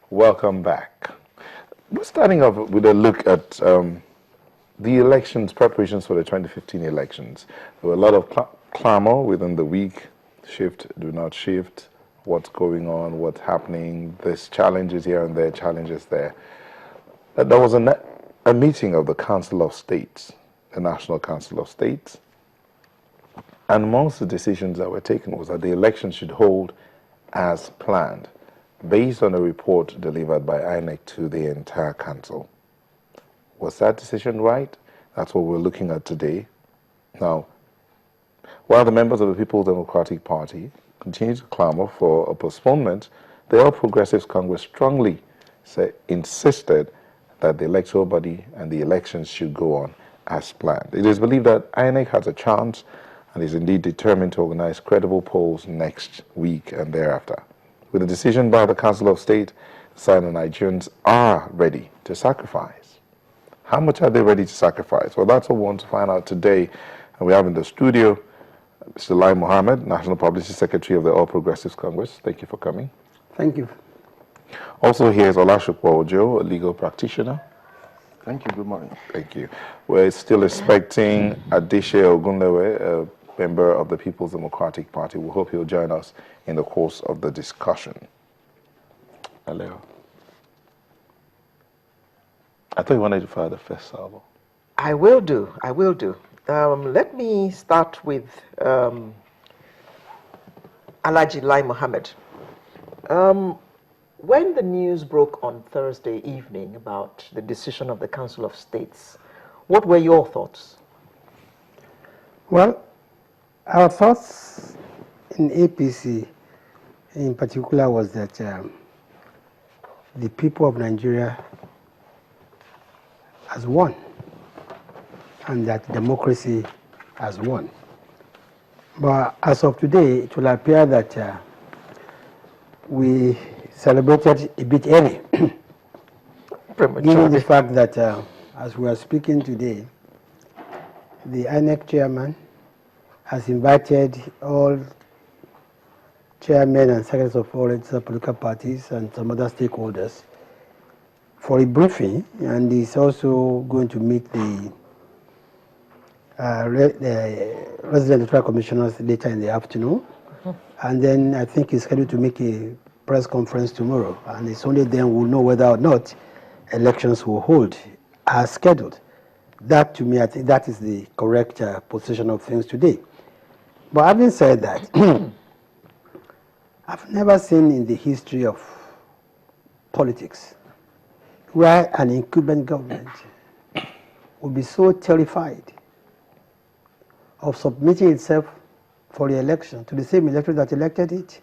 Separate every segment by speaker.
Speaker 1: Welcome back. We're starting off with a look at the elections, preparations for the 2015 elections. There were a lot of clamor within the week, shift, do not shift, what's going on, what's happening, there's challenges here and there, challenges there. There was a meeting of the Council of States, the National Council of States, and amongst the decisions that were taken was that the election should hold as planned, based on a report delivered by INEC to the entire council. Was that decision right? That's what we're looking at today. Now, while the members of the People's Democratic Party continue to clamor for a postponement, the All Progressives Congress strongly insisted that the electoral body and the elections should go on as planned. It is believed that INEC has a chance and is indeed determined to organize credible polls next week and thereafter. With a decision by the Council of State, sign the Nigerians are ready to sacrifice. How much are they ready to sacrifice? Well, that's what we want to find out today. And we have in the studio Mr. Lai Mohammed, National Publicity Secretary of the All Progressives Congress. Thank you for coming.
Speaker 2: Thank you.
Speaker 1: Also here is Olashukwu Ojo, a legal practitioner.
Speaker 3: Thank you. Good morning.
Speaker 1: Thank you. We're still expecting Adeshe Ogunlewe, a member of the People's Democratic Party. We hope he'll join us in the course of the discussion. Hello. I thought you wanted to fire the first salvo.
Speaker 2: I will do. I will do. Let me start with Alhaji Lai Mohammed. When the news broke on Thursday evening about the decision of the Council of States, what were your thoughts?
Speaker 4: Well, our thoughts in APC in particular was that the people of Nigeria has won and that democracy has won. But as of today, it will appear that we celebrated a bit early, given the fact that as we are speaking today, the INEC chairman has invited all chairmen and secretaries of all political parties and some other stakeholders for a briefing, and he's also going to meet the resident electoral commissioners later in the afternoon. And then I think he's scheduled to make a press conference tomorrow, and it's only then we'll know whether or not elections will hold as scheduled. That, to me, I think that is the correct position of things today. But having said that, I've never seen in the history of politics where an incumbent government would be so terrified of submitting itself for the election to the same electorate that elected it.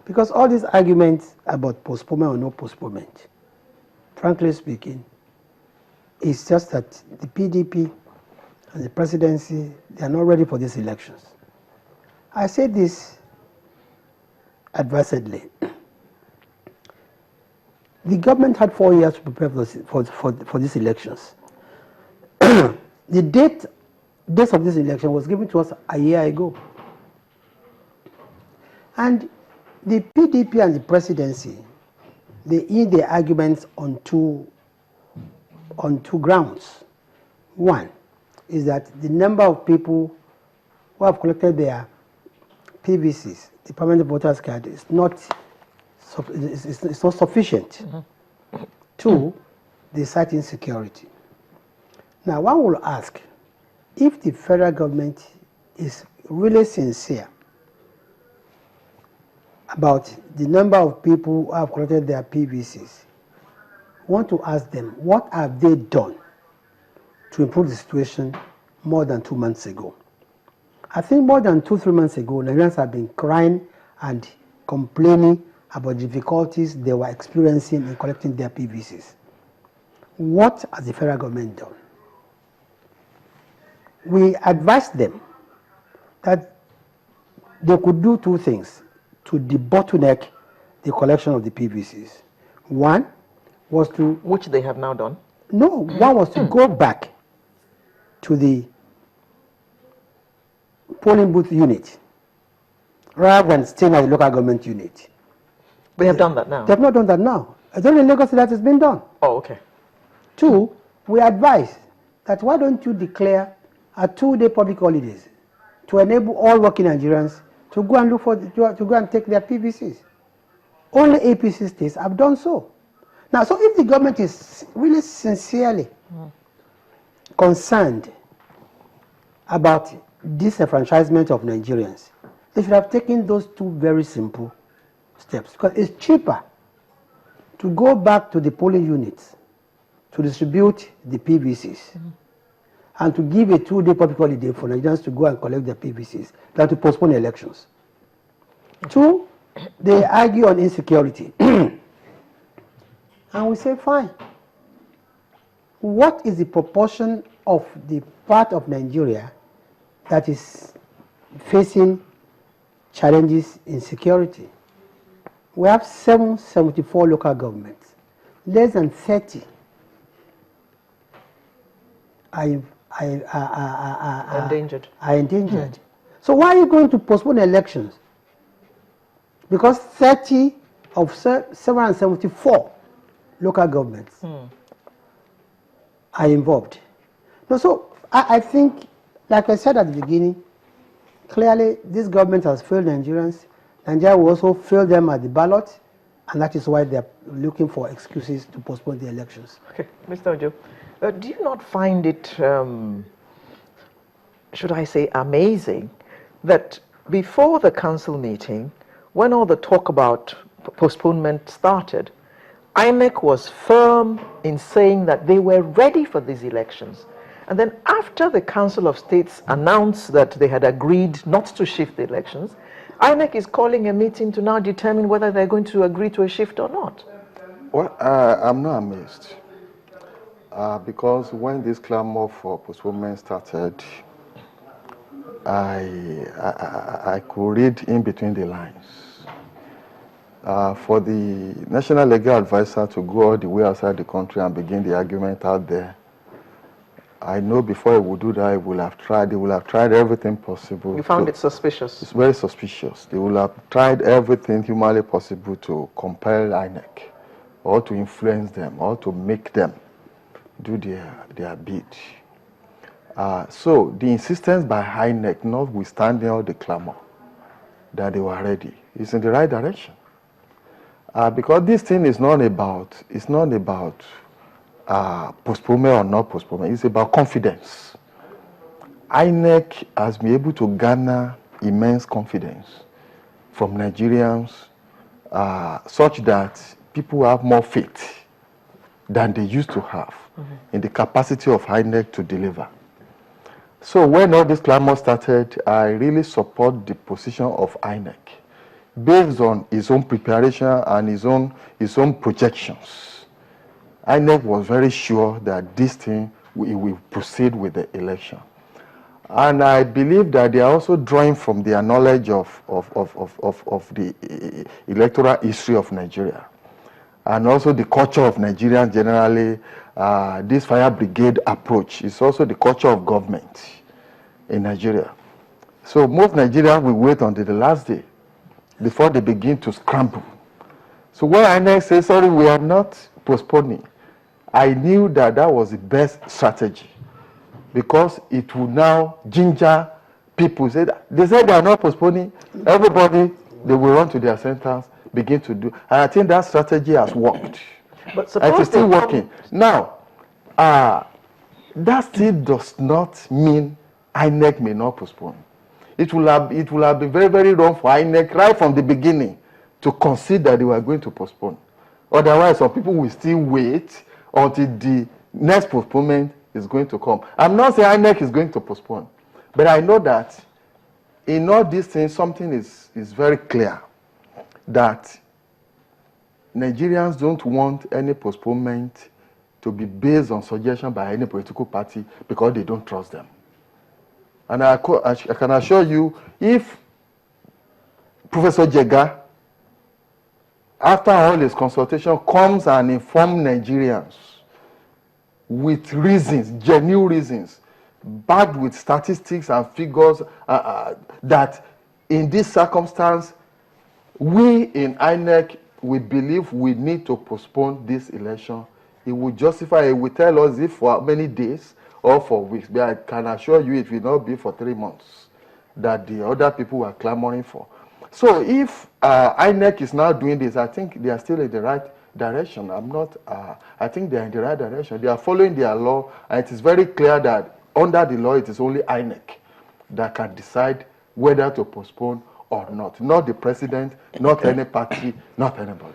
Speaker 4: Because all these arguments about postponement or no postponement, frankly speaking, it's just that the PDP and the presidency, they are not ready for these elections. I say this advisedly. The government had 4 years to prepare for these elections. The date of this election was given to us a year ago. And the PDP and the presidency, they end their arguments on two grounds. One is that the number of people who have collected their PVCs, the permanent voters card, is not sufficient. Mm-hmm. Two, they cite insecurity. Now, one will ask, if the federal government is really sincere about the number of people who have collected their PVCs, I want to ask them, what have they done to improve the situation more than 2 months ago? I think more than 2-3 months ago, Nigerians have been crying and complaining about difficulties they were experiencing in collecting their PVCs. What has the federal government done? We advised them that they could do two things to debottleneck the collection of the PVCs. One was to...
Speaker 2: Which they have now done?
Speaker 4: No, one was to go back to the polling booth unit rather than staying at the local government unit.
Speaker 2: We have done that now.
Speaker 4: They have not done that now. It's only in Lagos that it's been done.
Speaker 2: Oh, okay.
Speaker 4: 2, we advise that why don't you declare a 2-day public holidays to enable all working Nigerians to go and look for to go and take their PVCs. Only APC states have done so. Now, so if the government is really sincerely concerned about disenfranchisement of Nigerians, they should have taken those 2 very simple steps, because it's cheaper to go back to the polling units to distribute the PVCs and to give a 2-day public holiday for Nigerians to go and collect their PVCs than to postpone elections. 2, they argue on insecurity. And we say, fine. What is the proportion of the part of Nigeria that is facing challenges in security? We have 774 local governments. Less than 30 are endangered. So why are you going to postpone elections? Because 30 of 774 local governments are involved. No, so I think, like I said at the beginning, clearly this government has failed Nigerians. Nigeria will also fail them at the ballot, and that is why they are looking for excuses to postpone the elections.
Speaker 2: Okay, Mr. Ojo, do you not find it, should I say, amazing that before the council meeting, when all the talk about postponement started, INEC was firm in saying that they were ready for these elections. And then after the Council of States announced that they had agreed not to shift the elections, INEC is calling a meeting to now determine whether they're going to agree to a shift or not.
Speaker 3: Well, I'm not amazed. Because when this clamor for postponement started, I could read in between the lines. For the National Legal Advisor to go all the way outside the country and begin the argument out there, I know before he would do that, they will have tried everything possible.
Speaker 2: You found it suspicious?
Speaker 3: It's very suspicious. They will have tried everything humanly possible to compel INEC, or to influence them, or to make them do their bid. So the insistence by INEC, notwithstanding all the clamor, that they were ready, is in the right direction. Because this thing is not about postponement or not postponement. It's about confidence. INEC has been able to garner immense confidence from Nigerians, such that people have more faith than they used to have in the capacity of INEC to deliver. So when all this clamor started, I really support the position of INEC, based on his own preparation and his own projections. INEC was very sure that this thing will proceed with the election. And I believe that they are also drawing from their knowledge of the electoral history of Nigeria, and also the culture of Nigerians generally. This fire brigade approach is also the culture of government in Nigeria. So most Nigerians will wait until the last day before they begin to scramble. So when INEC says, sorry, we are not postponing, I knew that that was the best strategy, because it would now ginger people. They said they are not postponing. Everybody, they will run to their centers, begin to do. And I think that strategy has worked.
Speaker 2: But
Speaker 3: it is still working. Now, that still does not mean INEC may not postpone. It will have been very, very wrong for INEC right from the beginning to consider they were going to postpone. Otherwise, some people will still wait until the next postponement is going to come. I'm not saying INEC is going to postpone, but I know that in all these things, something is very clear, that Nigerians don't want any postponement to be based on suggestion by any political party, because they don't trust them. And I can assure you, if Professor Jega, after all his consultation, comes and informs Nigerians with reasons, genuine reasons, backed with statistics and figures, that in this circumstance, we in INEC we believe we need to postpone this election, it will justify, it will tell us if for how many days or for weeks. But I can assure you it will not be for 3 months that the other people were clamoring for. So if INEC is now doing this, I think they are still in the right direction. I think they are in the right direction. They are following their law, and it is very clear that under the law, it is only INEC that can decide whether to postpone or not the president, not any party, not anybody.